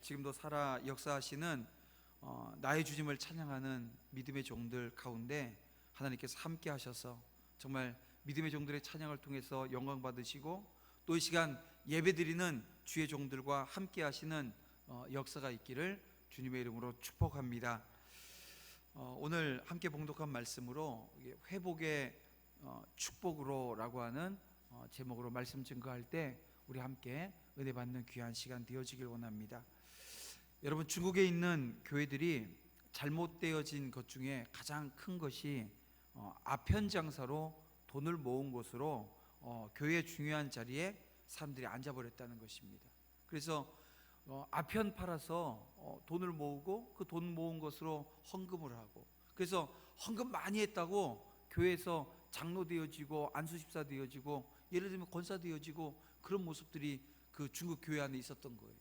지금도 살아 역사하시는 나의 주님을 찬양하는 믿음의 종들 가운데 하나님께서 함께 하셔서 정말 믿음의 종들의 찬양을 통해서 영광 받으시고 또 이 시간 예배드리는 주의 종들과 함께 하시는 역사가 있기를 주님의 이름으로 축복합니다. 오늘 함께 봉독한 말씀으로 회복의 축복으로라고 하는 제목으로 말씀 증거할 때 우리 함께 은혜 받는 귀한 시간 되어지길 원합니다. 여러분, 중국에 있는 교회들이 잘못되어진 것 중에 가장 큰 것이 아편 장사로 돈을 모은 것으로 교회의 중요한 자리에 사람들이 앉아버렸다는 것입니다. 그래서 아편 팔아서 돈을 모으고 그 돈 모은 것으로 헌금을 하고, 그래서 헌금 많이 했다고 교회에서 장로 되어지고 안수집사 되어지고 예를 들면 권사 되어지고 그런 모습들이 그 중국 교회 안에 있었던 거예요.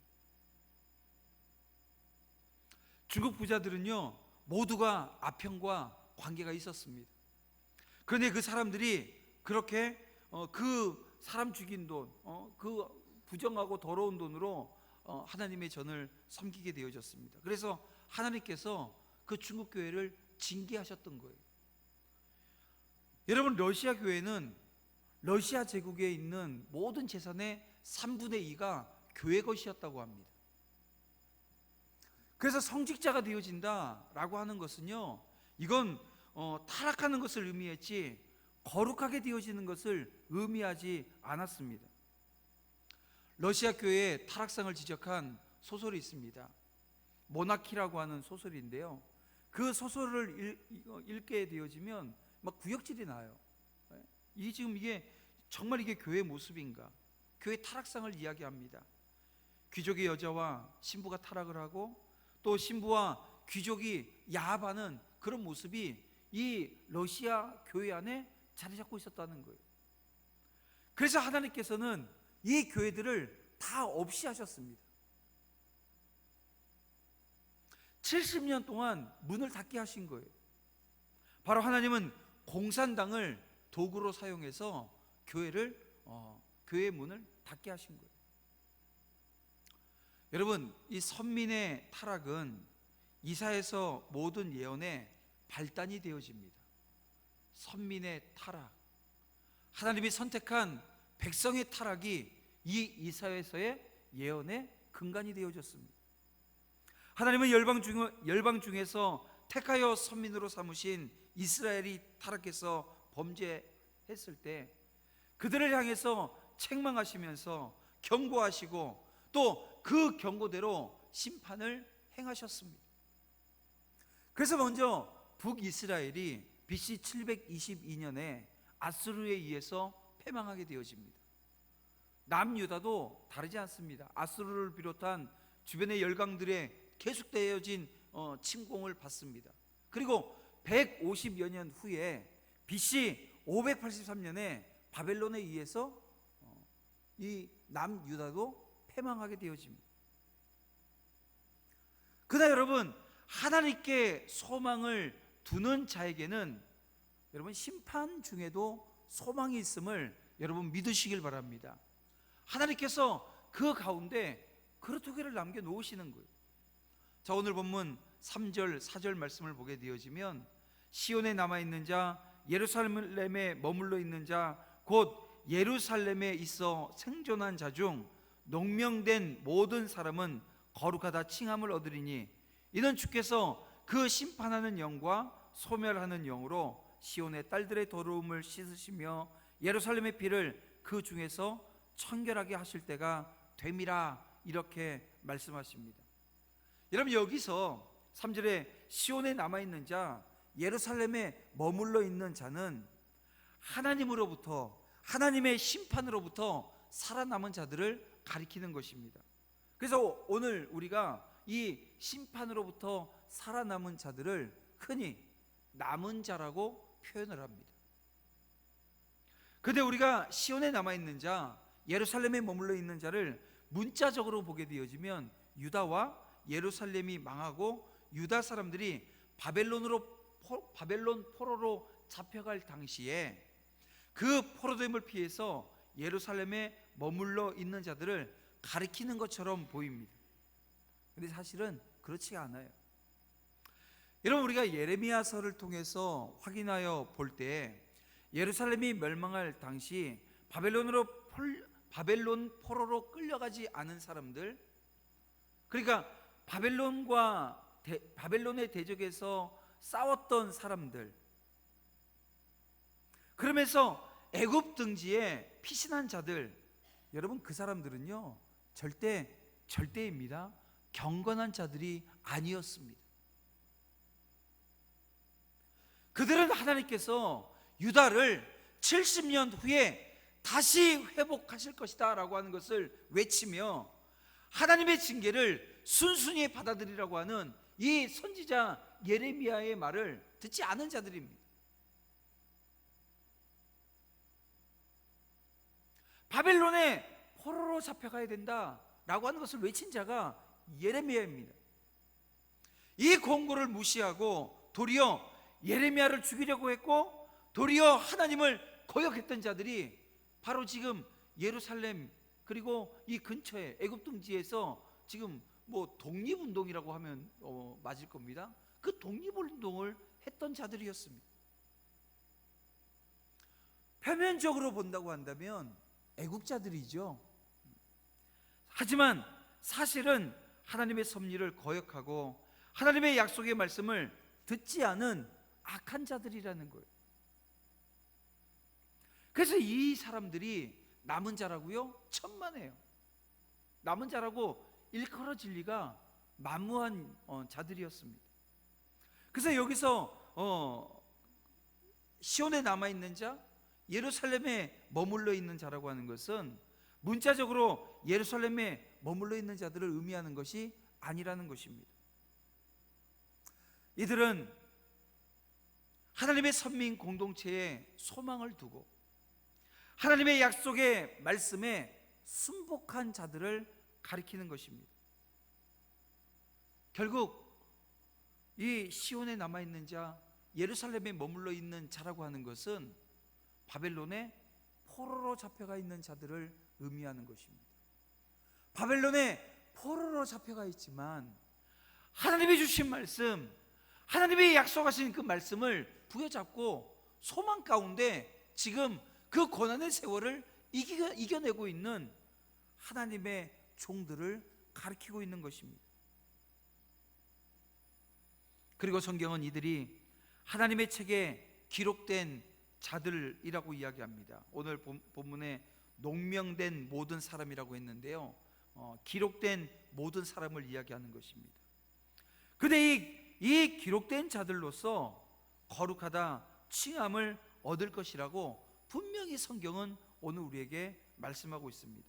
중국 부자들은요 모두가 아편과 관계가 있었습니다. 그런데 그 사람들이 그렇게 그 사람 죽인 돈, 그 부정하고 더러운 돈으로 하나님의 전을 섬기게 되어졌습니다. 그래서 하나님께서 그 중국 교회를 징계하셨던 거예요. 여러분, 러시아 교회는 러시아 제국에 있는 모든 재산의 3분의 2가 교회 것이었다고 합니다. 그래서 성직자가 되어진다라고 하는 것은요, 이건 타락하는 것을 의미했지 거룩하게 되어지는 것을 의미하지 않았습니다. 러시아 교회의 타락상을 지적한 소설이 있습니다. 모나키라고 하는 소설인데요, 그 소설을 읽게 되어지면 막 구역질이 나요. 이게 정말 이게 교회의 모습인가? 교회 타락상을 이야기합니다. 귀족의 여자와 신부가 타락을 하고 또 신부와 귀족이 야합하는 그런 모습이 이 러시아 교회 안에 자리 잡고 있었다는 거예요. 그래서 하나님께서는 이 교회들을 다 없이 하셨습니다. 70년 동안 문을 닫게 하신 거예요. 바로 하나님은 공산당을 도구로 사용해서 교회의 문을 닫게 하신 거예요. 여러분, 이 선민의 타락은 이사야서 모든 예언의 발단이 되어집니다. 선민의 타락, 하나님이 선택한 백성의 타락이 이 이사야서의 예언의 근간이 되어졌습니다. 하나님은 열방 중에서 택하여 선민으로 삼으신 이스라엘이 타락해서 범죄했을 때 그들을 향해서 책망하시면서 경고하시고 또 그 경고대로 심판을 행하셨습니다. 그래서 먼저 북이스라엘이 BC 722년에 아수르에 의해서 패망하게 되어집니다. 남유다도 다르지 않습니다. 아수르를 비롯한 주변의 열강들의 계속되어진 침공을 받습니다. 그리고 150여 년 후에 BC 583년에 바벨론에 의해서 이 남유다도 패망하게 되어집니다. 그러나 여러분, 하나님께 소망을 두는 자에게는 여러분 심판 중에도 소망이 있음을 여러분 믿으시길 바랍니다. 하나님께서 그 가운데 그루터기를 남겨놓으시는 거예요. 자, 오늘 본문 3절 4절 말씀을 보게 되어지면 시온에 남아있는 자, 예루살렘에 머물러 있는 자, 곧 예루살렘에 있어 생존한 자 중 농명된 모든 사람은 거룩하다 칭함을 얻으리니 이는 주께서 그 심판하는 영과 소멸하는 영으로 시온의 딸들의 더러움을 씻으시며 예루살렘의 피를 그 중에서 청결하게 하실 때가 됨이라, 이렇게 말씀하십니다. 여러분, 여기서 3절에 시온에 남아있는 자, 예루살렘에 머물러 있는 자는 하나님으로부터, 하나님의 심판으로부터 살아남은 자들을 가리키는 것입니다. 그래서 오늘 우리가 이 심판으로부터 살아남은 자들을 흔히 남은 자라고 표현을 합니다. 그런데 우리가 시온에 남아있는 자, 예루살렘에 머물러 있는 자를 문자적으로 보게 되어지면 유다와 예루살렘이 망하고 유다 사람들이 바벨론 포로로 잡혀갈 당시에 그 포로됨을 피해서 예루살렘에 머물러 있는 자들을 가리키는 것처럼 보입니다. 근데 사실은 그렇지 않아요. 여러분, 우리가 예레미야서를 통해서 확인하여 볼 때 예루살렘이 멸망할 당시 바벨론 포로로 끌려가지 않은 사람들, 그러니까 바벨론의 대적에서 싸웠던 사람들, 그러면서 애굽 등지에 피신한 자들, 여러분 그 사람들은요 절대입니다, 경건한 자들이 아니었습니다. 그들은 하나님께서 유다를 70년 후에 다시 회복하실 것이다 라고 하는 것을 외치며 하나님의 징계를 순순히 받아들이라고 하는 이 선지자 예레미야의 말을 듣지 않은 자들입니다. 바벨론에 포로로 잡혀가야 된다라고 하는 것을 외친 자가 예레미야입니다. 이 공고를 무시하고 도리어 예레미야를 죽이려고 했고 도리어 하나님을 거역했던 자들이 바로 지금 예루살렘 그리고 이 근처에 애굽 등지에서 지금 뭐 독립운동이라고 하면 맞을 겁니다. 그 독립운동을 했던 자들이었습니다. 표면적으로 본다고 한다면 애국자들이죠. 하지만 사실은 하나님의 섭리를 거역하고 하나님의 약속의 말씀을 듣지 않은 악한 자들이라는 거예요. 그래서 이 사람들이 남은 자라고요? 천만에요. 남은 자라고 일컬어질 리가 만무한 자들이었습니다. 그래서 여기서 시온에 남아있는 자, 예루살렘에 머물러 있는 자라고 하는 것은 문자적으로 예루살렘에 머물러 있는 자들을 의미하는 것이 아니라는 것입니다. 이들은 하나님의 선민 공동체에 소망을 두고 하나님의 약속의 말씀에 순복한 자들을 가리키는 것입니다. 결국 이 시온에 남아있는 자, 예루살렘에 머물러 있는 자라고 하는 것은 바벨론에 포로로 잡혀가 있는 자들을 의미하는 것입니다. 바벨론에 포로로 잡혀가 있지만 하나님이 주신 말씀, 하나님이 약속하신 그 말씀을 부여잡고 소망 가운데 지금 그 고난의 세월을 이겨내고 있는 하나님의 종들을 가리키고 있는 것입니다. 그리고 성경은 이들이 하나님의 책에 기록된 자들이라고 이야기합니다. 오늘 본문에 농명된 모든 사람이라고 했는데요, 기록된 모든 사람을 이야기하는 것입니다. 근데 이 기록된 자들로서 거룩하다 칭함을 얻을 것이라고 분명히 성경은 오늘 우리에게 말씀하고 있습니다.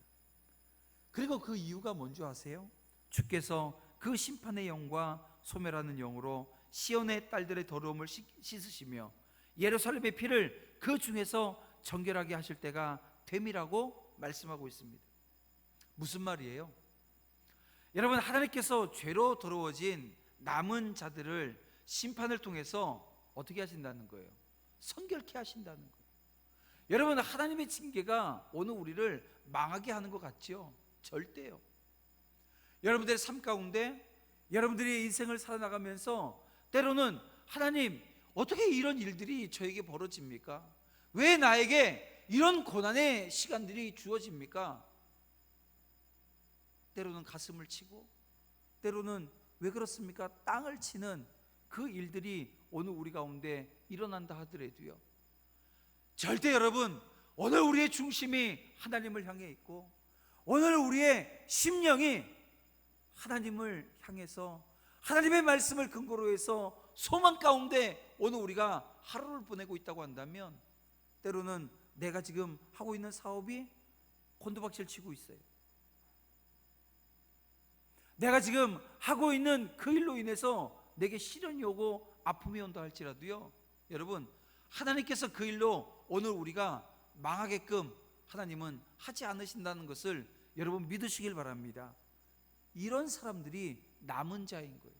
그리고 그 이유가 뭔지 아세요? 주께서 그 심판의 영과 소멸하는 영으로 시온의 딸들의 더러움을 씻으시며 예루살렘의 피를 그 중에서 정결하게 하실 때가 됨이라고 말씀하고 있습니다. 무슨 말이에요? 여러분, 하나님께서 죄로 더러워진 남은 자들을 심판을 통해서 어떻게 하신다는 거예요? 성결케 하신다는 거예요. 여러분, 하나님의 징계가 오늘 우리를 망하게 하는 것 같죠? 절대요. 여러분들의 삶 가운데 여러분들의 인생을 살아나가면서 때로는 하나님, 어떻게 이런 일들이 저에게 벌어집니까? 왜 나에게 이런 고난의 시간들이 주어집니까? 때로는 가슴을 치고 때로는 왜 그렇습니까? 땅을 치는 그 일들이 오늘 우리 가운데 일어난다 하더라도요, 절대 여러분, 오늘 우리의 중심이 하나님을 향해 있고 오늘 우리의 심령이 하나님을 향해서 하나님의 말씀을 근거로 해서 소망 가운데 오늘 우리가 하루를 보내고 있다고 한다면 때로는 내가 지금 하고 있는 사업이 곤두박질 치고 있어요. 내가 지금 하고 있는 그 일로 인해서 내게 시련이 오고 아픔이 온다 할지라도요, 여러분, 하나님께서 그 일로 오늘 우리가 망하게끔 하나님은 하지 않으신다는 것을 여러분 믿으시길 바랍니다. 이런 사람들이 남은 자인 거예요.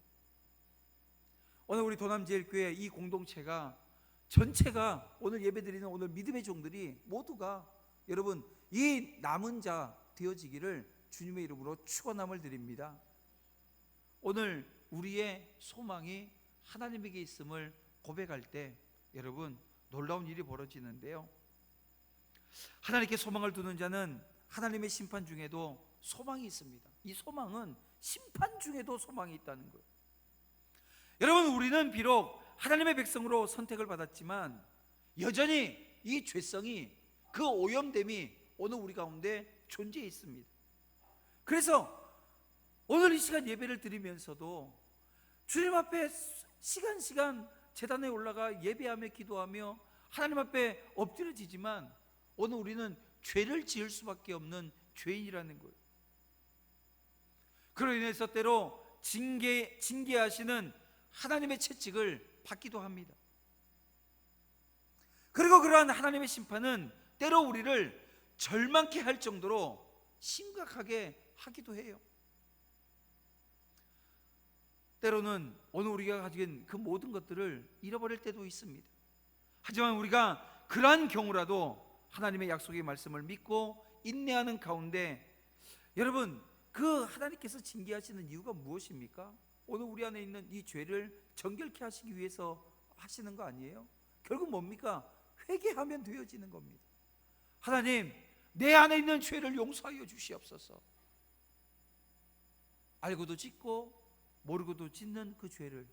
오늘 우리 도남제일교회 이 공동체가 전체가 오늘 예배드리는 오늘 믿음의 종들이 모두가 여러분 이 남은 자 되어지기를 주님의 이름으로 축원함을 드립니다. 오늘 우리의 소망이 하나님에게 있음을 고백할 때 여러분 놀라운 일이 벌어지는데요, 하나님께 소망을 두는 자는 하나님의 심판 중에도 소망이 있습니다. 이 소망은 심판 중에도 소망이 있다는 거예요. 여러분, 우리는 비록 하나님의 백성으로 선택을 받았지만 여전히 이 죄성이, 그 오염됨이 오늘 우리 가운데 존재해 있습니다. 그래서 오늘 이 시간 예배를 드리면서도 주님 앞에 시간 제단에 올라가 예배하며 기도하며 하나님 앞에 엎드려지지만 오늘 우리는 죄를 지을 수밖에 없는 죄인이라는 거예요. 그로 인해서 때로 징계하시는 하나님의 채찍을 받기도 합니다. 그리고 그러한 하나님의 심판은 때로 우리를 절망케 할 정도로 심각하게 하기도 해요. 때로는 오늘 우리가 가진 그 모든 것들을 잃어버릴 때도 있습니다. 하지만 우리가 그러한 경우라도 하나님의 약속의 말씀을 믿고 인내하는 가운데, 여러분, 그 하나님께서 징계하시는 이유가 무엇입니까? 오늘 우리 안에 있는 이 죄를 정결케 하시기 위해서 하시는 거 아니에요? 결국 뭡니까? 회개하면 되어지는 겁니다. 하나님, 내 안에 있는 죄를 용서하여 주시옵소서. 알고도 짓고 모르고도 짓는 그 죄를,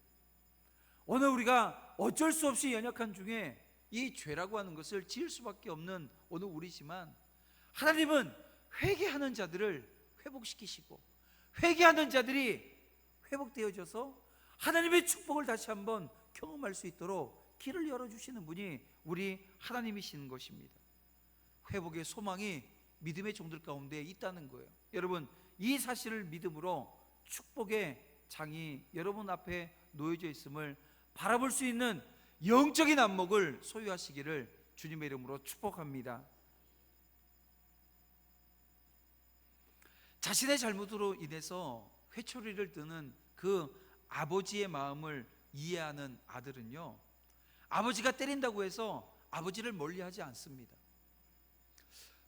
오늘 우리가 어쩔 수 없이 연약한 중에 이 죄라고 하는 것을 지을 수밖에 없는 오늘 우리지만, 하나님은 회개하는 자들을 회복시키시고 회개하는 자들이 회복되어져서 하나님의 축복을 다시 한번 경험할 수 있도록 길을 열어주시는 분이 우리 하나님이시는 것입니다. 회복의 소망이 믿음의 종들 가운데 있다는 거예요. 여러분, 이 사실을 믿음으로 축복의 장이 여러분 앞에 놓여져 있음을 바라볼 수 있는 영적인 안목을 소유하시기를 주님의 이름으로 축복합니다. 자신의 잘못으로 인해서 회초리를 드는 그 아버지의 마음을 이해하는 아들은요, 아버지가 때린다고 해서 아버지를 멀리하지 않습니다.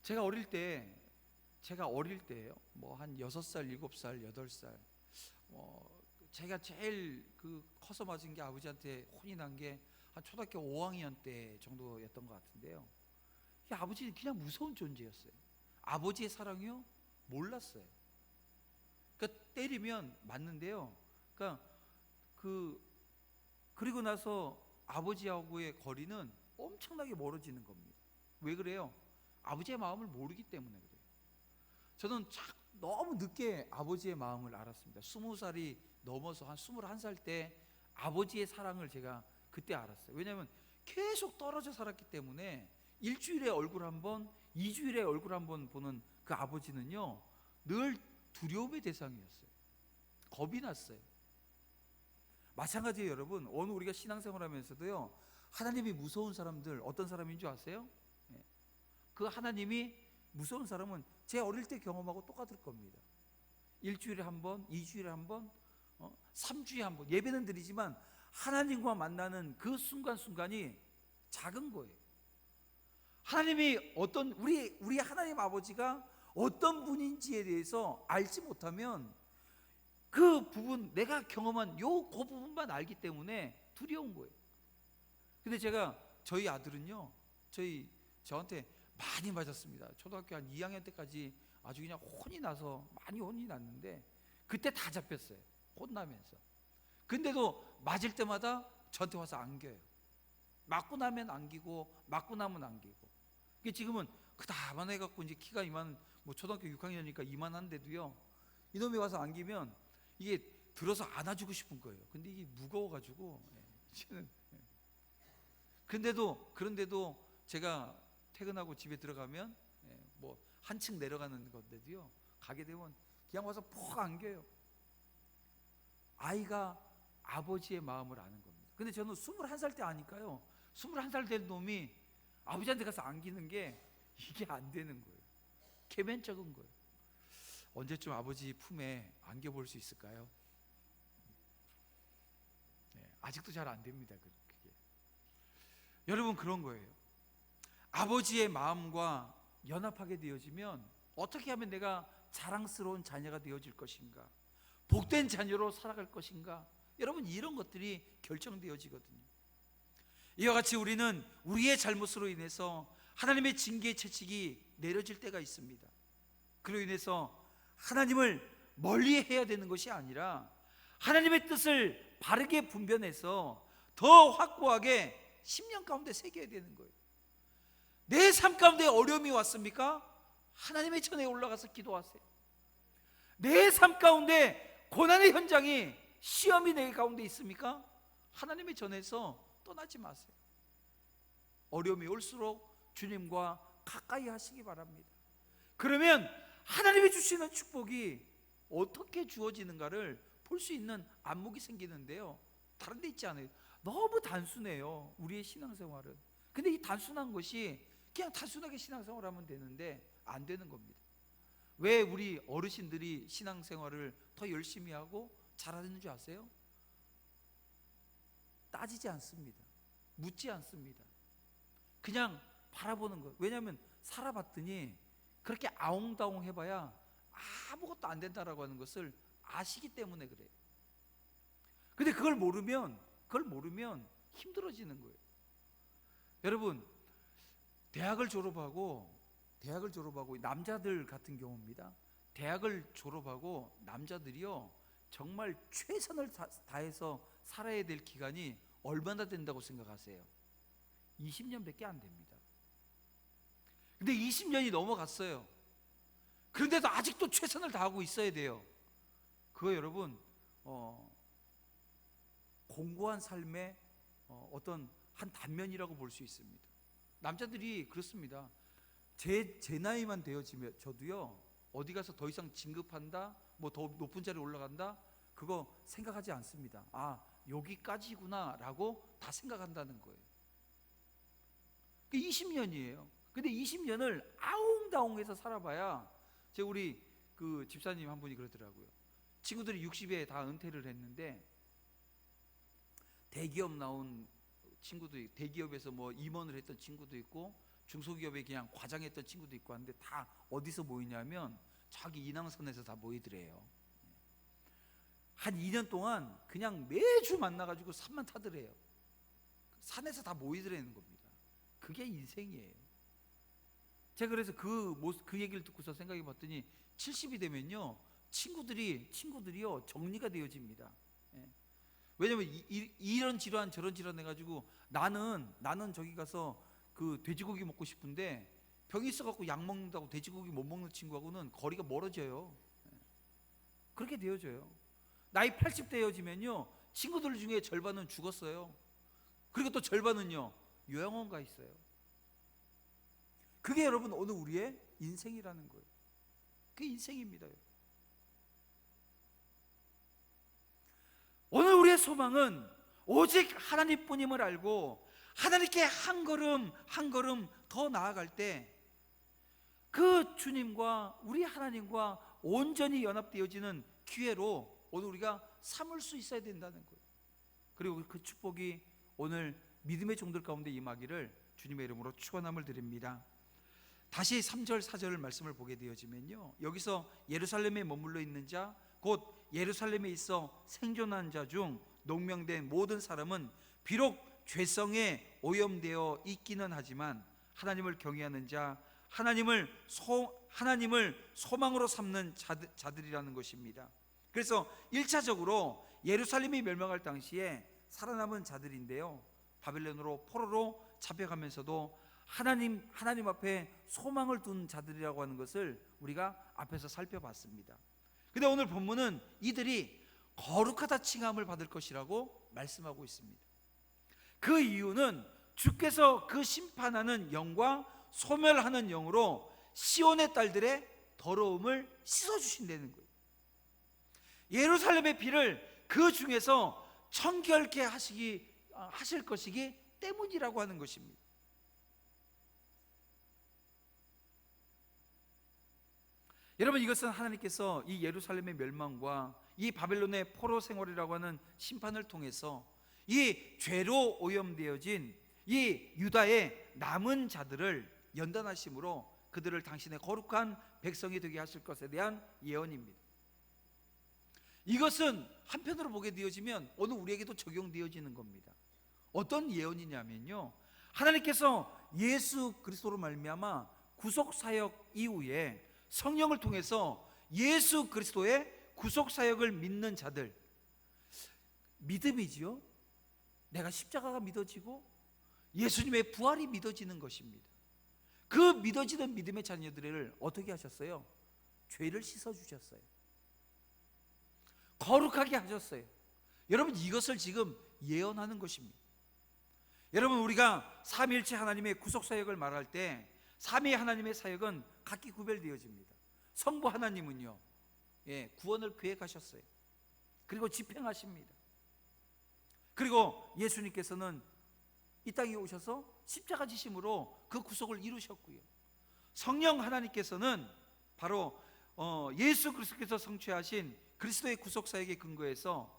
제가 어릴 때예요. 뭐 한 6살, 7살, 8살. 제가 제일 커서 맞은 게, 아버지한테 혼이 난 게 한 초등학교 5학년 때 정도였던 것 같은데요. 이 아버지는 그냥 무서운 존재였어요. 아버지의 사랑이요? 몰랐어요. 그러니까 때리면 맞는데요. 그러니까 그리고 나서 아버지하고의 거리는 엄청나게 멀어지는 겁니다. 왜 그래요? 아버지의 마음을 모르기 때문에 그래요. 저는 너무 늦게 아버지의 마음을 알았습니다. 20살이 넘어서 한 21살 때 아버지의 사랑을 제가 그때 알았어요. 왜냐하면 계속 떨어져 살았기 때문에 일주일에 얼굴 한 번, 2주일에 얼굴 한 번 보는 그 아버지는요, 늘 두려움의 대상이었어요. 겁이 났어요. 마찬가지예요, 여러분. 오늘 우리가 신앙생활하면서도요, 하나님이 무서운 사람들 어떤 사람인 줄 아세요? 그 하나님이 무서운 사람은 제 어릴 때 경험하고 똑같을 겁니다. 일주일에 한 번, 2주일에 한 번, 3주에 한 번 예배는 드리지만 하나님과 만나는 그 순간순간이 작은 거예요. 하나님이 우리 하나님 아버지가 어떤 분인지에 대해서 알지 못하면 그 부분, 내가 경험한 그 부분만 알기 때문에 두려운 거예요. 근데 저희 아들은요, 저한테 많이 맞았습니다. 초등학교 한 2학년 때까지 아주 그냥 혼이 나서 많이 혼이 났는데, 그때 다 잡혔어요. 혼나면서. 근데도 맞을 때마다 저한테 와서 안겨요. 맞고 나면 안기고 맞고 나면 안기고. 지금은 그다만 해갖고 이제 키가 뭐 초등학교 6학년이니까 이만한데도요, 이놈이 와서 안기면 이게 들어서 안아주고 싶은 거예요. 근데 이게 무거워가지고 이제는. 그런데도 제가 퇴근하고 집에 들어가면 뭐 한층 내려가는 건데도요, 가게 되면 그냥 와서 푹 안겨요. 아이가 아버지의 마음을 아는 겁니다. 근데 저는 21살 때 아니까요, 21살 된 놈이 아버지한테 가서 안기는 게 이게 안 되는 거예요. 개면적인 거예요. 언제쯤 아버지 품에 안겨볼 수 있을까요? 아직도 잘 안 됩니다. 그게. 여러분, 그런 거예요. 아버지의 마음과 연합하게 되어지면 어떻게 하면 내가 자랑스러운 자녀가 되어질 것인가, 복된 자녀로 살아갈 것인가? 여러분, 이런 것들이 결정되어지거든요. 이와 같이 우리는 우리의 잘못으로 인해서 하나님의 징계의 채찍이 내려질 때가 있습니다. 그로 인해서 하나님을 멀리해야 되는 것이 아니라 하나님의 뜻을 바르게 분별해서 더 확고하게 심령 가운데 새겨야 되는 거예요. 내 삶 가운데 어려움이 왔습니까? 하나님의 전에 올라가서 기도하세요. 내 삶 가운데 고난의 현장이, 시험이 내 가운데 있습니까? 하나님의 전에서 떠나지 마세요. 어려움이 올수록 주님과 가까이 하시기 바랍니다. 그러면 하나님이 주시는 축복이 어떻게 주어지는가를 볼 수 있는 안목이 생기는데요, 다른 데 있지 않아요. 너무 단순해요, 우리의 신앙생활은. 근데 이 단순한 것이 그냥 단순하게 신앙생활하면 되는데 안 되는 겁니다. 왜 우리 어르신들이 신앙생활을 더 열심히 하고 잘하는 줄 아세요? 따지지 않습니다. 묻지 않습니다. 그냥 바라보는 거예요. 왜냐하면 살아봤더니 그렇게 아웅다웅 해봐야 아무것도 안 된다라고 하는 것을 아시기 때문에 그래요. 근데 그걸 모르면 힘들어지는 거예요. 여러분, 대학을 졸업하고 남자들 같은 경우입니다. 대학을 졸업하고 남자들이요, 정말 최선을 다해서 살아야 될 기간이 얼마나 된다고 생각하세요? 20년밖에 안 됩니다. 근데 20년이 넘어갔어요. 그런데도 아직도 최선을 다하고 있어야 돼요. 그거 여러분, 공고한 삶의 어떤 한 단면이라고 볼 수 있습니다. 남자들이 그렇습니다. 제 나이만 되어지면 저도요, 어디 가서 더 이상 진급한다, 뭐 더 높은 자리에 올라간다, 그거 생각하지 않습니다. 아, 여기까지구나 라고 다 생각한다는 거예요. 20년이에요. 근데 20년을 아웅다웅해서 살아봐야, 우리 그 집사님 한 분이 그러더라고요. 친구들이 60에 다 은퇴를 했는데 대기업 나온 친구도 있고, 대기업에서 뭐 임원을 했던 친구도 있고, 중소기업에 그냥 과장했던 친구도 있고 하는데, 다 어디서 모이냐면 자기 인왕산에서 다 모이더래요. 한 2년 동안 그냥 매주 만나가지고 산만 타더래요. 산에서 다 모이더라는 겁니다. 그게 인생이에요. 제가 그래서 그 얘기를 듣고서 생각해 봤더니 70이 되면요, 친구들이요 정리가 되어집니다. 왜냐면 이런 질환 저런 질환 해가지고 나는 저기 가서 그 돼지고기 먹고 싶은데 병이 있어갖고 약 먹는다고 돼지고기 못 먹는 친구하고는 거리가 멀어져요. 그렇게 되어져요. 나이 80 되어지면요, 친구들 중에 절반은 죽었어요. 그리고 또 절반은요 요양원 가 있어요. 그게 여러분 오늘 우리의 인생이라는 거예요. 그게 인생입니다. 오늘 우리의 소망은 오직 하나님뿐임을 알고 하나님께 한 걸음 한 걸음 더 나아갈 때 그 주님과 우리 하나님과 온전히 연합되어지는 기회로 오늘 우리가 삼을 수 있어야 된다는 거예요. 그리고 그 축복이 오늘 믿음의 종들 가운데 임하기를 주님의 이름으로 축원함을 드립니다. 다시 3절 4절 말씀을 보게 되어지면요, 여기서 예루살렘에 머물러 있는 자, 곧 예루살렘에 있어 생존한 자 중 농명된 모든 사람은 비록 죄성에 오염되어 있기는 하지만 하나님을 경외하는 자, 하나님을 소망으로 삼는 자들이라는 것입니다. 그래서 1차적으로 예루살렘이 멸망할 당시에 살아남은 자들인데요, 바벨론으로 포로로 잡혀가면서도 하나님 앞에 소망을 둔 자들이라고 하는 것을 우리가 앞에서 살펴봤습니다. 근데 오늘 본문은 이들이 거룩하다 칭함을 받을 것이라고 말씀하고 있습니다. 그 이유는 주께서 그 심판하는 영과 소멸하는 영으로 시온의 딸들의 더러움을 씻어주신다는 거예요. 예루살렘의 피를 그 중에서 청결케 하실 것이기 때문이라고 하는 것입니다. 여러분, 이것은 하나님께서 이 예루살렘의 멸망과 이 바벨론의 포로 생활이라고 하는 심판을 통해서 이 죄로 오염되어진 이 유다의 남은 자들을 연단하심으로 그들을 당신의 거룩한 백성이 되게 하실 것에 대한 예언입니다. 이것은 한편으로 보게 되어지면 오늘 우리에게도 적용되어지는 겁니다. 어떤 예언이냐면요, 하나님께서 예수 그리스도로 말미암아 구속 사역 이후에 성령을 통해서 예수 그리스도의 구속 사역을 믿는 자들, 믿음이지요. 내가 십자가가 믿어지고 예수님의 부활이 믿어지는 것입니다. 그 믿어지는 믿음의 자녀들을 어떻게 하셨어요? 죄를 씻어주셨어요. 거룩하게 하셨어요. 여러분, 이것을 지금 예언하는 것입니다. 여러분, 우리가 삼위일체 하나님의 구속사역을 말할 때 삼위 하나님의 사역은 각기 구별되어집니다. 성부 하나님은요, 구원을 계획하셨어요. 그리고 집행하십니다. 그리고 예수님께서는 이 땅에 오셔서 십자가 지심으로 그 구속을 이루셨고요. 성령 하나님께서는 바로 예수 그리스도께서 성취하신 그리스도의 구속사역에 근거해서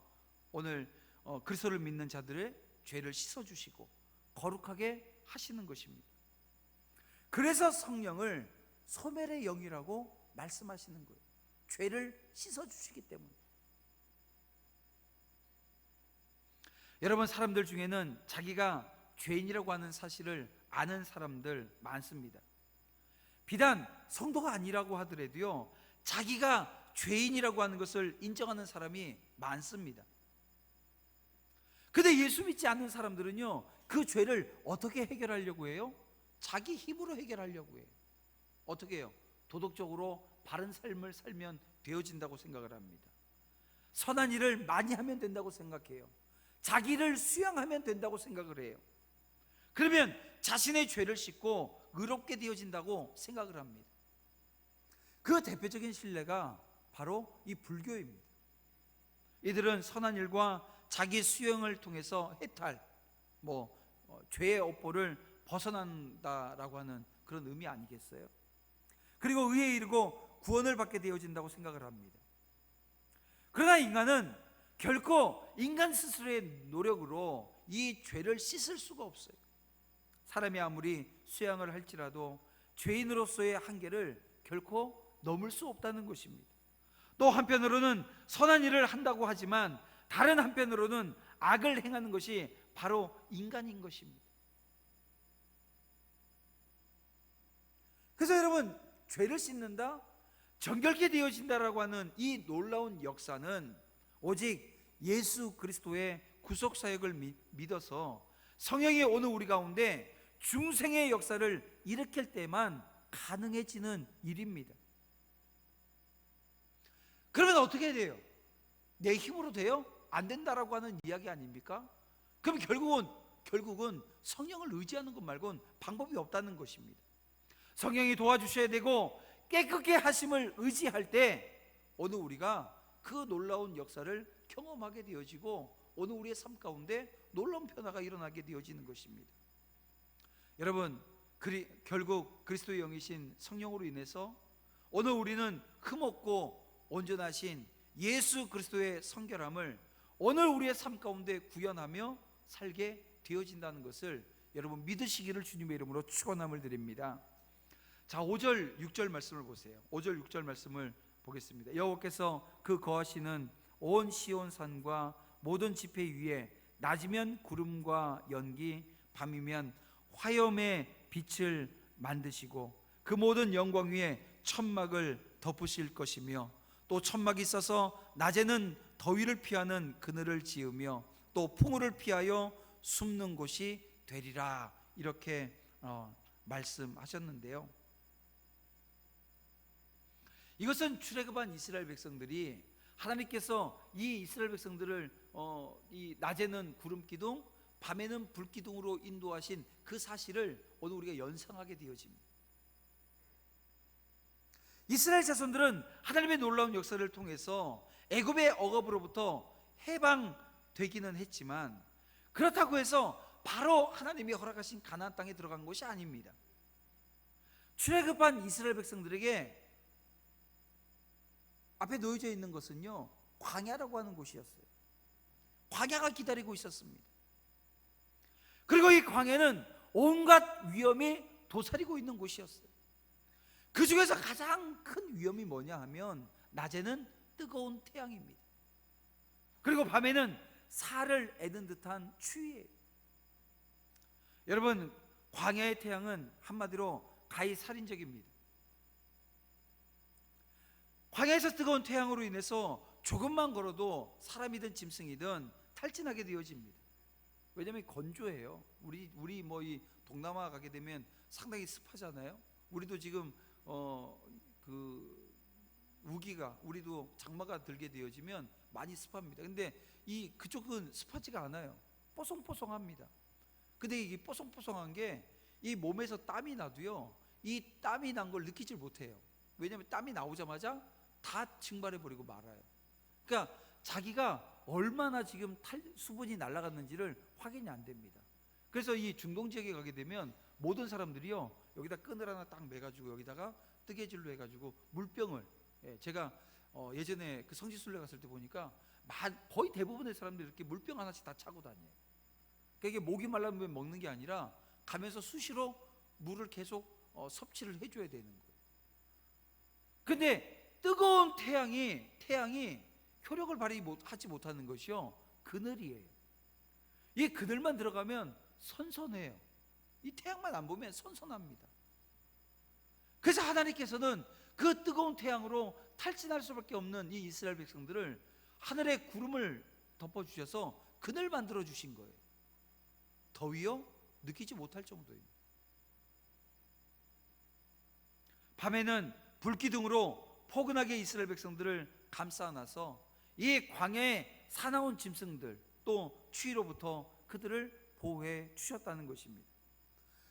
오늘 그리스도를 믿는 자들의 죄를 씻어주시고 거룩하게 하시는 것입니다. 그래서 성령을 소멸의 영이라고 말씀하시는 거예요. 죄를 씻어주시기 때문에. 여러분, 사람들 중에는 자기가 죄인이라고 하는 사실을 아는 사람들 많습니다. 비단 성도가 아니라고 하더라도요, 자기가 죄인이라고 하는 것을 인정하는 사람이 많습니다. 근데 예수 믿지 않는 사람들은요, 그 죄를 어떻게 해결하려고 해요? 자기 힘으로 해결하려고 해요. 어떻게 해요? 도덕적으로 바른 삶을 살면 되어진다고 생각을 합니다. 선한 일을 많이 하면 된다고 생각해요. 자기를 수양하면 된다고 생각을 해요. 그러면 자신의 죄를 씻고 의롭게 되어진다고 생각을 합니다. 그 대표적인 신뢰가 바로 이 불교입니다. 이들은 선한 일과 자기 수양을 통해서 해탈, 죄의 업보를 벗어난다라고 하는 그런 의미 아니겠어요? 그리고 의에 이르고 구원을 받게 되어진다고 생각을 합니다. 그러나 인간은 결코 인간 스스로의 노력으로 이 죄를 씻을 수가 없어요. 사람이 아무리 수양을 할지라도 죄인으로서의 한계를 결코 넘을 수 없다는 것입니다. 또 한편으로는 선한 일을 한다고 하지만 다른 한편으로는 악을 행하는 것이 바로 인간인 것입니다. 그래서 여러분, 죄를 씻는다, 정결케 되어진다라고 하는 이 놀라운 역사는 오직 예수 그리스도의 구속사역을 믿어서 성령이 오늘 우리 가운데 중생의 역사를 일으킬 때만 가능해지는 일입니다. 그러면 어떻게 돼요? 내 힘으로 돼요? 안 된다라고 하는 이야기 아닙니까? 그럼 결국은 성령을 의지하는 것 말고는 방법이 없다는 것입니다. 성령이 도와주셔야 되고 깨끗게 하심을 의지할 때 오늘 우리가 그 놀라운 역사를 경험하게 되어지고 오늘 우리의 삶 가운데 놀라운 변화가 일어나게 되어지는 것입니다. 여러분, 결국 그리스도의 영이신 성령으로 인해서 오늘 우리는 흠없고 온전하신 예수 그리스도의 성결함을 오늘 우리의 삶 가운데 구현하며 살게 되어진다는 것을 여러분 믿으시기를 주님의 이름으로 축원함을 드립니다. 자, 5절 6절 말씀을 보세요. 5절 6절 말씀을 보겠습니다. 여호와께서 그 거하시는 온 시온산과 모든 지폐 위에 낮이면 구름과 연기, 밤이면 화염의 빛을 만드시고 그 모든 영광 위에 천막을 덮으실 것이며 또 천막이 있어서 낮에는 더위를 피하는 그늘을 지으며 또 풍우를 피하여 숨는 곳이 되리라, 이렇게 말씀하셨는데요. 이것은 출애굽한 이스라엘 백성들이 하나님께서 이 이스라엘 백성들을 이 낮에는 구름 기둥, 밤에는 불 기둥으로 인도하신 그 사실을 오늘 우리가 연상하게 되어집니다. 이스라엘 자손들은 하나님의 놀라운 역사를 통해서 애굽의 억압으로부터 해방되기는 했지만 그렇다고 해서 바로 하나님이 허락하신 가나안 땅에 들어간 것이 아닙니다. 출애굽한 이스라엘 백성들에게 앞에 놓여져 있는 것은요, 광야라고 하는 곳이었어요. 광야가 기다리고 있었습니다. 그리고 이 광야는 온갖 위험이 도사리고 있는 곳이었어요. 그 중에서 가장 큰 위험이 뭐냐 하면 낮에는 뜨거운 태양입니다. 그리고 밤에는 살을 애는 듯한 추위예요. 여러분, 광야의 태양은 한마디로 가히 살인적입니다. 광야에서 뜨거운 태양으로 인해서 조금만 걸어도 사람이든 짐승이든 탈진하게 되어집니다. 왜냐하면 건조해요. 우리 뭐 이 동남아 가게 되면 상당히 습하잖아요. 우리도 지금 그 우기가, 우리도 장마가 들게 되어지면 많이 습합니다. 근데 그쪽은 습하지가 않아요. 뽀송뽀송합니다. 근데 이 뽀송뽀송한 게 이 몸에서 땀이 나도요, 이 땀이 난 걸 느끼질 못해요. 왜냐하면 땀이 나오자마자 다 증발해 버리고 말아요. 그러니까 자기가 얼마나 지금 수분이 날아갔는지를 확인이 안 됩니다. 그래서 이 중동 지역에 가게 되면 모든 사람들이요, 여기다 끈을 하나 딱 매가지고 여기다가 뜨개질로 해가지고 물병을, 제가 예전에 그 성지순례 갔을 때 보니까 거의 대부분의 사람들이 이렇게 물병 하나씩 다 차고 다녀요. 그러니까 이게 목이 말라면 먹는 게 아니라 가면서 수시로 물을 계속 섭취를 해줘야 되는 거예요. 근데 뜨거운 태양이 효력을 발휘하지 못하는 것이요, 그늘이에요. 이 그늘만 들어가면 선선해요. 이 태양만 안 보면 선선합니다. 그래서 하나님께서는 그 뜨거운 태양으로 탈진할 수밖에 없는 이 이스라엘 백성들을 하늘에 구름을 덮어주셔서 그늘 만들어 주신 거예요. 더위요? 느끼지 못할 정도입니다. 밤에는 불기둥으로 포근하게 이스라엘 백성들을 감싸 안아서 이 광야에 사나운 짐승들 또 추위로부터 그들을 보호해 주셨다는 것입니다.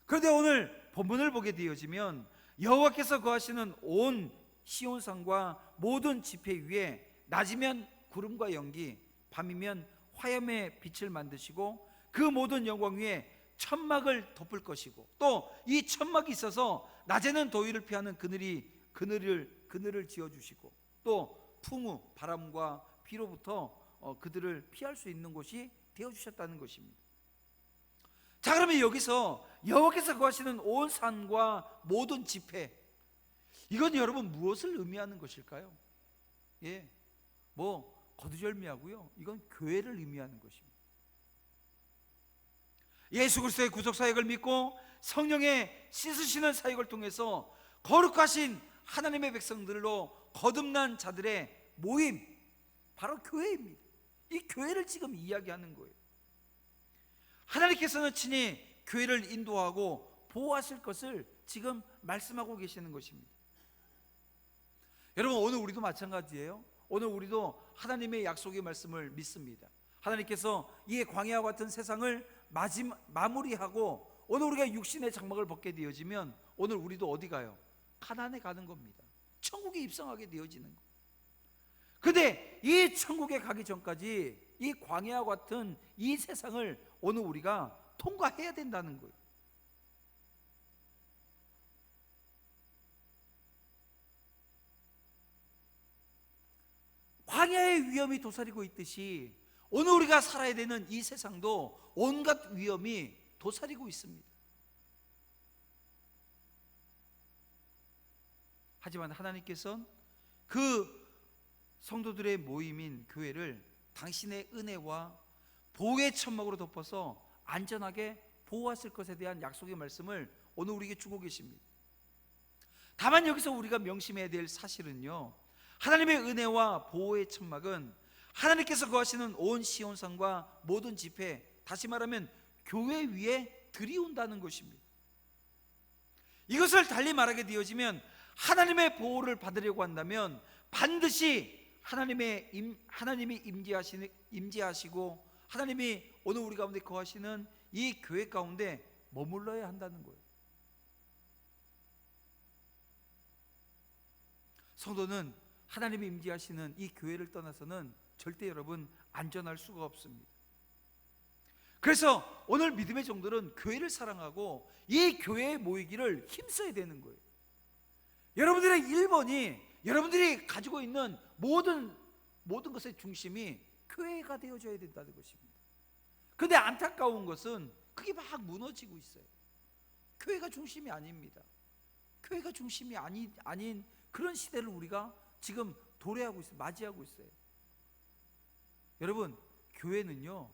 그런데 오늘 본문을 보게 되어지면 여호와께서 거하시는 온 시온산과 모든 지폐 위에 낮이면 구름과 연기, 밤이면 화염의 빛을 만드시고 그 모든 영광 위에 천막을 덮을 것이고, 또 이 천막이 있어서 낮에는 더위를 피하는 그늘을 지어주시고, 또 풍우 바람과 비로부터 그들을 피할 수 있는 곳이 되어주셨다는 것입니다. 자, 그러면 여기서 여호와께서 거하시는 온 산과 모든 지폐, 이건 여러분 무엇을 의미하는 것일까요? 거두절미하고요, 이건 교회를 의미하는 것입니다. 예수 그리스도의 구속 사역을 믿고 성령의 씻으시는 사역을 통해서 거룩하신 하나님의 백성들로 거듭난 자들의 모임, 바로 교회입니다. 이 교회를 지금 이야기하는 거예요. 하나님께서는 친히 교회를 인도하고 보호하실 것을 지금 말씀하고 계시는 것입니다. 여러분, 오늘 우리도 마찬가지예요. 오늘 우리도 하나님의 약속의 말씀을 믿습니다. 하나님께서 이 광야와 같은 세상을 마무리하고 오늘 우리가 육신의 장막을 벗게 되어지면 오늘 우리도 어디 가요? 가나안에 가는 겁니다. 천국에 입성하게 되어지는 거예요. 근데 이 천국에 가기 전까지 이 광야와 같은 이 세상을 오늘 우리가 통과해야 된다는 거예요. 광야의 위험이 도사리고 있듯이 오늘 우리가 살아야 되는 이 세상도 온갖 위험이 도사리고 있습니다. 하지만 하나님께서는 그 성도들의 모임인 교회를 당신의 은혜와 보호의 천막으로 덮어서 안전하게 보호하실 것에 대한 약속의 말씀을 오늘 우리에게 주고 계십니다. 다만 여기서 우리가 명심해야 될 사실은요, 하나님의 은혜와 보호의 천막은 하나님께서 거하시는 온 시온산과 모든 지폐, 다시 말하면 교회 위에 들이온다는 것입니다. 이것을 달리 말하게 되어지면 하나님의 보호를 받으려고 한다면 반드시 하나님이 임재하시고 하나님이 오늘 우리 가운데 거하시는 이 교회 가운데 머물러야 한다는 거예요. 성도는 하나님이 임재하시는 이 교회를 떠나서는 절대 여러분 안전할 수가 없습니다. 그래서 오늘 믿음의 종들은 교회를 사랑하고 이 교회에 모이기를 힘써야 되는 거예요. 여러분들의 1번이 여러분들이 가지고 있는 모든 것의 중심이 교회가 되어져야 된다는 것입니다. 그런데 안타까운 것은 그게 막 무너지고 있어요. 교회가 중심이 아닙니다. 교회가 중심이 아닌 그런 시대를 우리가 지금 도래하고 있어요. 맞이하고 있어요. 여러분, 교회는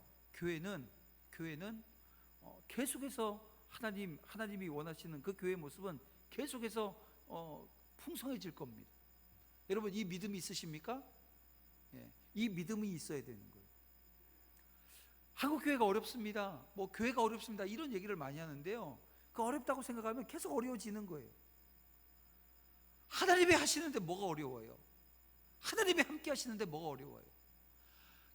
계속해서 하나님이 원하시는 그 교회의 모습은 계속해서 풍성해질 겁니다. 여러분, 이 믿음이 있으십니까? 예, 이 믿음이 있어야 되는 거예요. 한국 교회가 어렵습니다. 교회가 어렵습니다. 이런 얘기를 많이 하는데요. 그 어렵다고 생각하면 계속 어려워지는 거예요. 하나님이 하시는데 뭐가 어려워요? 하나님이 함께 하시는데 뭐가 어려워요?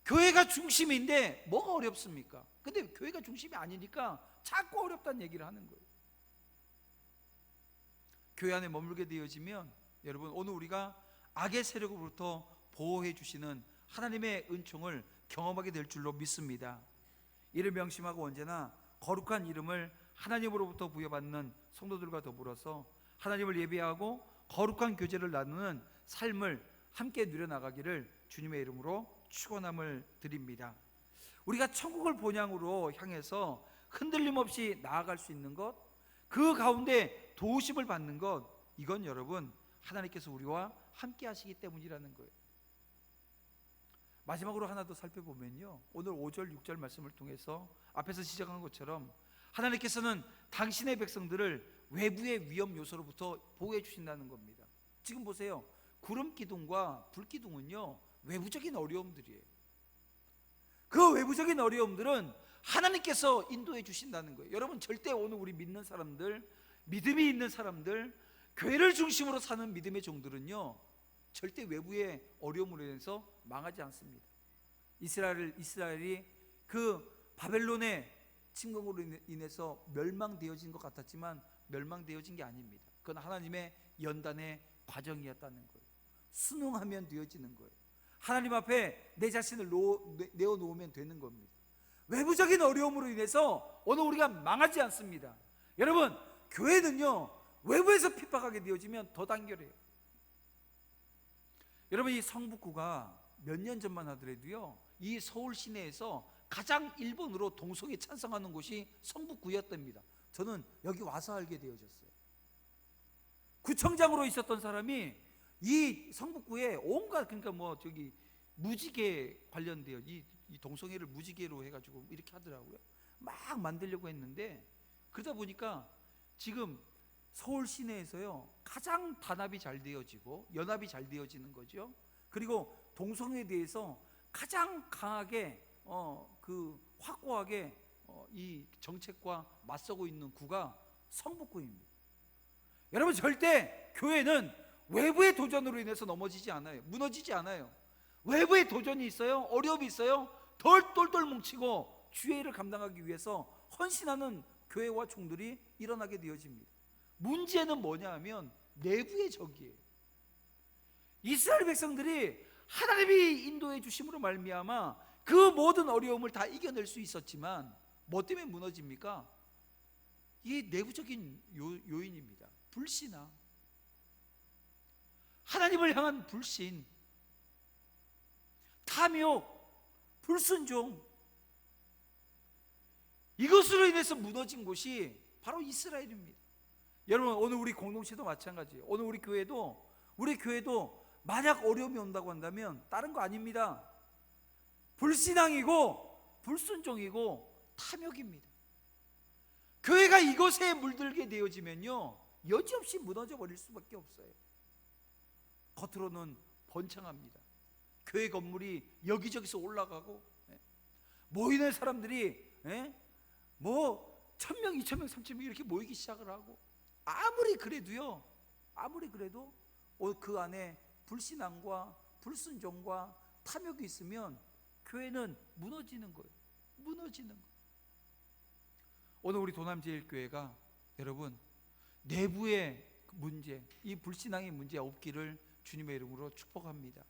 교회가 중심인데 뭐가 어렵습니까? 근데 교회가 중심이 아니니까 자꾸 어렵다는 얘기를 하는 거예요. 교회 안에 머물게 되어지면 여러분, 오늘 우리가 악의 세력으로부터 보호해 주시는 하나님의 은총을 경험하게 될 줄로 믿습니다. 이를 명심하고 언제나 거룩한 이름을 하나님으로부터 부여받는 성도들과 더불어서 하나님을 예배하고 거룩한 교제를 나누는 삶을 함께 누려나가기를 주님의 이름으로 축원함을 드립니다. 우리가 천국을 본향으로 향해서 흔들림 없이 나아갈 수 있는 것, 그 가운데 도우심을 받는 것, 이건 여러분 하나님께서 우리와 함께 하시기 때문이라는 거예요. 마지막으로 하나 더 살펴보면요, 오늘 5절 6절 말씀을 통해서 앞에서 지적한 것처럼 하나님께서는 당신의 백성들을 외부의 위험 요소로부터 보호해 주신다는 겁니다. 지금 보세요, 구름 기둥과 불 기둥은요 외부적인 어려움들이에요. 그 외부적인 어려움들은 하나님께서 인도해 주신다는 거예요. 여러분, 절대 오늘 우리 믿는 사람들, 믿음이 있는 사람들, 교회를 중심으로 사는 믿음의 종들은요 절대 외부의 어려움으로 인해서 망하지 않습니다. 이스라엘이 그 바벨론의 침공으로 인해서 멸망되어진 것 같았지만 멸망되어진 게 아닙니다. 그건 하나님의 연단의 과정이었다는 거예요. 순응하면 되어지는 거예요. 하나님 앞에 내 자신을 내어놓으면 되는 겁니다. 외부적인 어려움으로 인해서 오늘 우리가 망하지 않습니다. 여러분, 교회는요 외부에서 핍박하게 되어지면 더 단결해요. 여러분, 이 성북구가 몇 년 전만 하더라도요 이 서울 시내에서 가장 일본으로 동성애 찬성하는 곳이 성북구였답니다. 저는 여기 와서 알게 되어졌어요. 구청장으로 있었던 사람이 이 성북구에 온갖, 그러니까 무지개 관련되어 이 동성애를 무지개로 해가지고 이렇게 하더라고요. 막 만들려고 했는데 그러다 보니까 지금 서울 시내에서요 가장 단합이 잘 되어지고 연합이 잘 되어지는 거죠. 그리고 동성애에 대해서 가장 강하게 확고하게 이 정책과 맞서고 있는 구가 성북구입니다. 여러분, 절대 교회는 외부의 도전으로 인해서 넘어지지 않아요. 무너지지 않아요. 외부의 도전이 있어요. 어려움이 있어요. 똘똘 뭉치고 주의 일을 감당하기 위해서 헌신하는 교회와 종들이 일어나게 되어집니다. 문제는 뭐냐 하면 내부의 적이에요. 이스라엘 백성들이 하나님이 인도해 주심으로 말미암아 그 모든 어려움을 다 이겨낼 수 있었지만 뭐 때문에 무너집니까? 이 내부적인 요인입니다. 불신앙, 하나님을 향한 불신, 탐욕, 불순종, 이것으로 인해서 무너진 곳이 바로 이스라엘입니다. 여러분, 오늘 우리 공동체도 마찬가지예요. 오늘 우리 교회도 만약 어려움이 온다고 한다면 다른 거 아닙니다. 불신앙이고 불순종이고 탐욕입니다. 교회가 이것에 물들게 되어지면요 여지없이 무너져 버릴 수밖에 없어요. 겉으로는 번창합니다. 교회 건물이 여기저기서 올라가고 모이는 사람들이 1,000명, 2,000명, 3,000명 이렇게 모이기 시작을 하고 아무리 그래도 그 안에 불신앙과 불순종과 탐욕이 있으면 교회는 무너지는 거예요. 오늘 우리 도남제일교회가 여러분 내부의 문제, 이 불신앙의 문제 없기를 주님의 이름으로 축복합니다.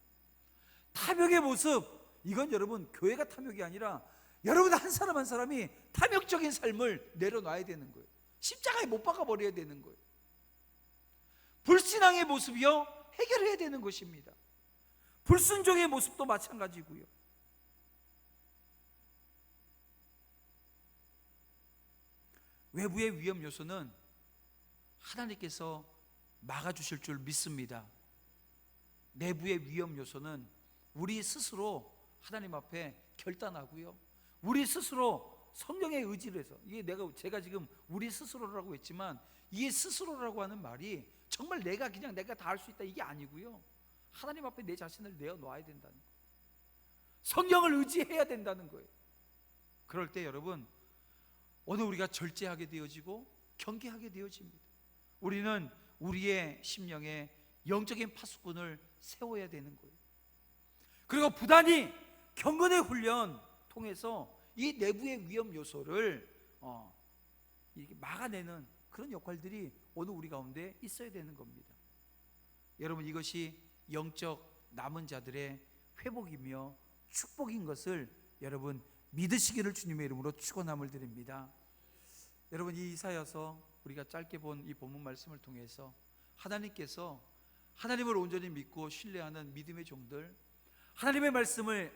탐욕의 모습, 이건 여러분 교회가 탐욕이 아니라 여러분 한 사람 한 사람이 탐욕적인 삶을 내려놔야 되는 거예요. 십자가에 못 박아버려야 되는 거예요. 불신앙의 모습이요 해결해야 되는 것입니다. 불순종의 모습도 마찬가지고요. 외부의 위험 요소는 하나님께서 막아주실 줄 믿습니다. 내부의 위험 요소는 우리 스스로 하나님 앞에 결단하고요, 우리 스스로 성령의 의지를 해서, 이게 제가 지금 우리 스스로라고 했지만 이 스스로라고 하는 말이 정말 내가 다 할 수 있다 이게 아니고요, 하나님 앞에 내 자신을 내어놓아야 된다는 거예요. 성령을 의지해야 된다는 거예요. 그럴 때 여러분, 오늘 우리가 절제하게 되어지고 경계하게 되어집니다. 우리는 우리의 심령에 영적인 파수꾼을 세워야 되는 거예요. 그리고 부단히 경건의 훈련 통해서 이 내부의 위험 요소를 이렇게 막아내는 그런 역할들이 오늘 우리 가운데 있어야 되는 겁니다. 여러분, 이것이 영적 남은 자들의 회복이며 축복인 것을 여러분 믿으시기를 주님의 이름으로 축원함을 드립니다. 여러분, 이 이사야서 우리가 짧게 본 이 본문 말씀을 통해서 하나님께서 하나님을 온전히 믿고 신뢰하는 믿음의 종들, 하나님의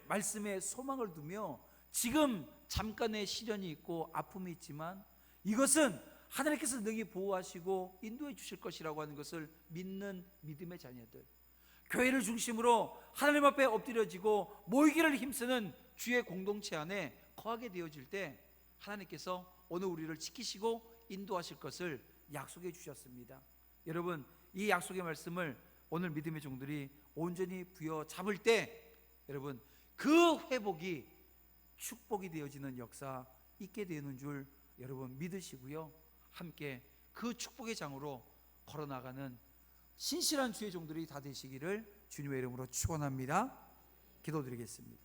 말씀에 소망을 두며 지금 잠깐의 시련이 있고 아픔이 있지만 이것은 하나님께서 능히 보호하시고 인도해 주실 것이라고 하는 것을 믿는 믿음의 자녀들, 교회를 중심으로 하나님 앞에 엎드려지고 모이기를 힘쓰는 주의 공동체 안에 거하게 되어질 때 하나님께서 오늘 우리를 지키시고 인도하실 것을 약속해 주셨습니다. 여러분, 이 약속의 말씀을 오늘 믿음의 종들이 온전히 부여잡을 때 여러분, 그 회복이 축복이 되어지는 역사 있게 되는 줄 여러분 믿으시고요, 함께 그 축복의 장으로 걸어나가는 신실한 주의 종들이 다 되시기를 주님의 이름으로 축원합니다. 기도드리겠습니다.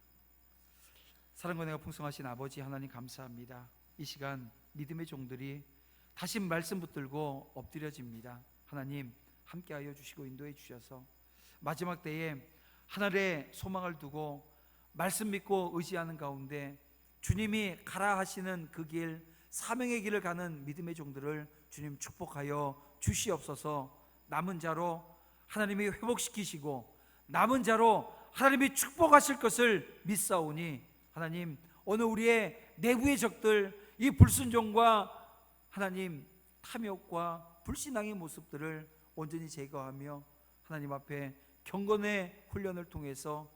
사랑과 은혜가 풍성하신 아버지 하나님, 감사합니다. 이 시간 믿음의 종들이 다시 말씀 붙들고 엎드려집니다. 하나님, 함께하여 주시고 인도해 주셔서 마지막 때에 하늘에 소망을 두고 말씀 믿고 의지하는 가운데 주님이 가라 하시는 그 길, 사명의 길을 가는 믿음의 종들을 주님 축복하여 주시옵소서. 남은 자로 하나님이 회복시키시고 남은 자로 하나님이 축복하실 것을 믿사오니 하나님, 오늘 우리의 내부의 적들, 이 불순종과 하나님 탐욕과 불신앙의 모습들을 온전히 제거하며 하나님 앞에 경건의 훈련을 통해서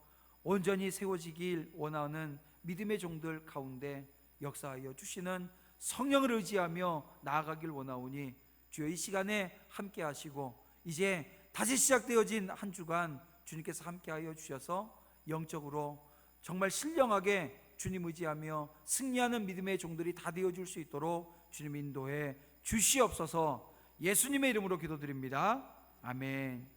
온전히 세워지길 원하는 믿음의 종들 가운데 역사하여 주시는 성령을 의지하며 나아가길 원하오니 주여, 이 시간에 함께 하시고 이제 다시 시작되어진 한 주간 주님께서 함께하여 주셔서 영적으로 정말 신령하게 주님 의지하며 승리하는 믿음의 종들이 다 되어줄 수 있도록 주님 인도해 주시옵소서. 예수님의 이름으로 기도드립니다. 아멘.